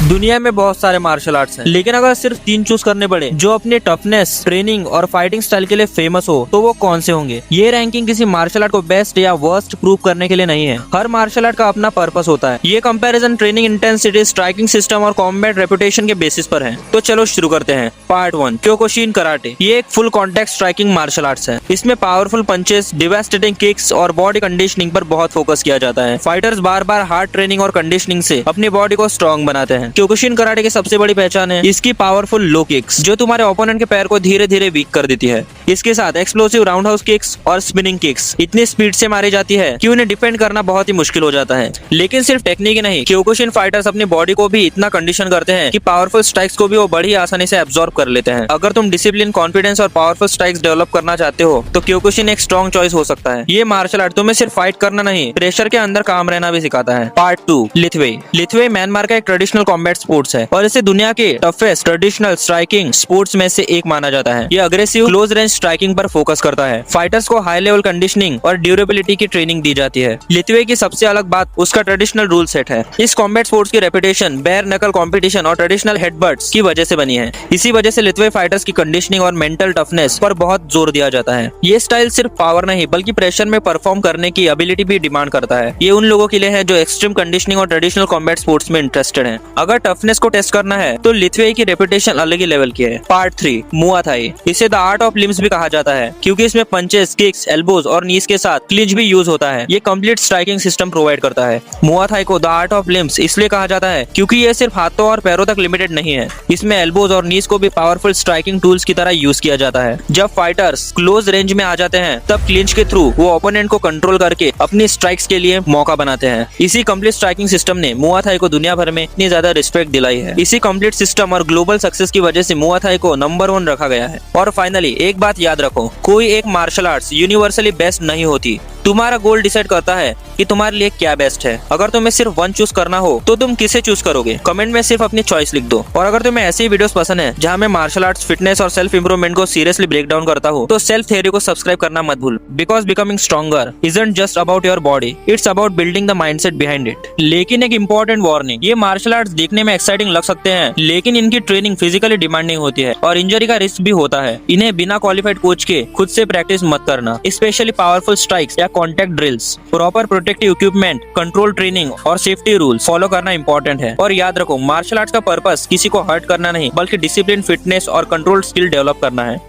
दुनिया में बहुत सारे मार्शल आर्ट्स हैं, लेकिन अगर सिर्फ 3 चूज करने पड़े जो अपने टफनेस, ट्रेनिंग और फाइटिंग स्टाइल के लिए फेमस हो, तो वो कौन से होंगे? ये रैंकिंग किसी मार्शल आर्ट को बेस्ट या वर्स्ट प्रूव करने के लिए नहीं है। हर मार्शल आर्ट का अपना पर्पस होता है। ये comparison training intensity, striking system और कॉम्बैट रेपुटेशन के बेसिस पर है। तो चलो शुरू करते हैं। Part 1, Kyokushin karate. ये एक full contact striking martial arts है। इसमें पावरफुल पंचेस, डिवास्टेटिंग किक्स और बॉडी कंडीशनिंग पर बहुत फोकस किया जाता है। फाइटर्स बार बार हार्ड ट्रेनिंग और कंडीशनिंग से अपनी बॉडी को स्ट्रॉन्ग बनाते हैं। क्योकुशिन कराटे की सबसे बड़ी पहचान है इसकी पावरफुल लो किक्स, जो तुम्हारे ओपोनेंट के पैर को धीरे धीरे वीक कर देती है। इसके साथ एक्सप्लोसिव राउंड हाउस किक्स और स्पिनिंग किक्स इतनी स्पीड से मारी जाती है कि उन्हें डिफेंड करना बहुत ही मुश्किल हो जाता है। लेकिन सिर्फ टेक्निक ही नहीं, क्योकुशिन फाइटर्स अपनी बॉडी को भी इतना कंडीशन करते हैं कि पावरफुल स्ट्राइक्स को भी वो बड़ी आसानी से एब्जॉर्ब कर लेते हैं। अगर तुम डिसिप्लिन, कॉन्फिडेंस और पावरफुल स्ट्राइक्स डेवलप करना चाहते हो तो क्योकुशिन एक स्ट्रॉन्ग चॉइस हो सकता है। ये मार्शल आर्ट तुम्हें सिर्फ फाइट करना नहीं, प्रेशर के अंदर काम रहना भी सिखाता है। पार्ट 2, लिथवे। लिथवे म्यांमार का एक ट्रेडिशनल कॉम्बैट स्पोर्ट्स है और इसे दुनिया के टफेस्ट ट्रेडिशनल स्ट्राइकिंग स्पोर्ट्स में से एक माना जाता है। ये अग्रेसिव क्लोज रेंज स्ट्राइकिंग पर फोकस करता है। फाइटर्स को हाई लेवल कंडीशनिंग और ड्यूरेबिलिटी की ट्रेनिंग दी जाती है। लिथवे की सबसे अलग बात उसका ट्रेडिशनल रूल सेट है। इस कॉम्बैट स्पोर्ट्स की रेपुटेशन बेयर नकल कॉम्पिटिशन और ट्रेडिशनल हेडबट्स की वजह से बनी है। इसी वजह से लिथवे फाइटर्स की कंडीशनिंग और मेंटल टफनेस पर बहुत जोर दिया जाता है। ये स्टाइल सिर्फ पावर नहीं बल्कि प्रेशर में परफॉर्म करने की एबिलिटी भी डिमांड करता है। ये उन लोगों के लिए है जो एक्सट्रीम कंडीशनिंग और ट्रेडिशनल कॉम्बैट स्पोर्ट्स में इंटरेस्टेड हैं। अगर टफनेस को टेस्ट करना है तो लिथवे की रेपुटेशन अलग ही लेवल की है। पार्ट 3, मुआ थाई। इसे द आर्ट ऑफ लिम्स भी कहा जाता है क्योंकि इसमें पंचेस, किक्स, एल्बोज और नीज के साथ क्लिंच भी यूज होता है। ये कंप्लीट स्ट्राइकिंग सिस्टम प्रोवाइड करता है। मुआ थाई को द आर्ट ऑफ लिम्स इसलिए कहा जाता है क्योंकि ये सिर्फ हाथों और पैरों तक लिमिटेड नहीं है। इसमें एल्बोज और नीज को भी पावरफुल स्ट्राइकिंग टूल्स की तरह यूज किया जाता है। जब फाइटर्स क्लोज रेंज में आ जाते हैं तब क्लिंच के थ्रू वो ओपोनेंट को कंट्रोल करके अपनी स्ट्राइक्स के लिए मौका बनाते हैं। इसी कंप्लीट स्ट्राइकिंग सिस्टम ने मुआ थाई को दुनिया भर में इतनी ज्यादा रिस्पेक्ट दिलाई है। इसी कंप्लीट सिस्टम और ग्लोबल सक्सेस की वजह से मुआ थाई को नंबर 1 रखा गया है। और फाइनली एक बात याद रखो, कोई एक मार्शल आर्ट्स यूनिवर्सली बेस्ट नहीं होती। तुम्हारा गोल डिसाइड करता है कि तुम्हारे लिए क्या बेस्ट है। अगर तुम्हें सिर्फ 1 चूज करना हो तो तुम किसे चूज करोगे? कमेंट में सिर्फ अपनी चॉइस लिख दो। और अगर तुम्हें ऐसी वीडियोस पसंद है जहां मैं मार्शल आर्ट्स, फिटनेस और सेल्फ इंप्रूवमेंट को सीरियसली ब्रेक डाउन करता हूं, तो सेल्फ थ्योरी को सब्सक्राइब करना मत भूल। Because becoming stronger isn't just about your body, it's about building the mindset behind it. लेकिन एक इंपॉर्टेंट वार्निंग, ये मार्शल आर्ट्स देखने में एक्साइटिंग लग सकते हैं, लेकिन इनकी ट्रेनिंग फिजिकली डिमांडिंग होती है और इंजरी का रिस्क भी होता है। इन्हें बिना क्वालिफाइड कोच के खुद से प्रैक्टिस मत करना, स्पेशली पावरफुल स्ट्राइक्स या contact drills. Proper protective equipment, control training और सेफ्टी रूल्स फॉलो करना इंपॉर्टेंट है। और याद रखो, मार्शल आर्ट्स का पर्पस किसी को हर्ट करना नहीं बल्कि डिसिप्लिन, फिटनेस और कंट्रोल स्किल डेवलप करना है।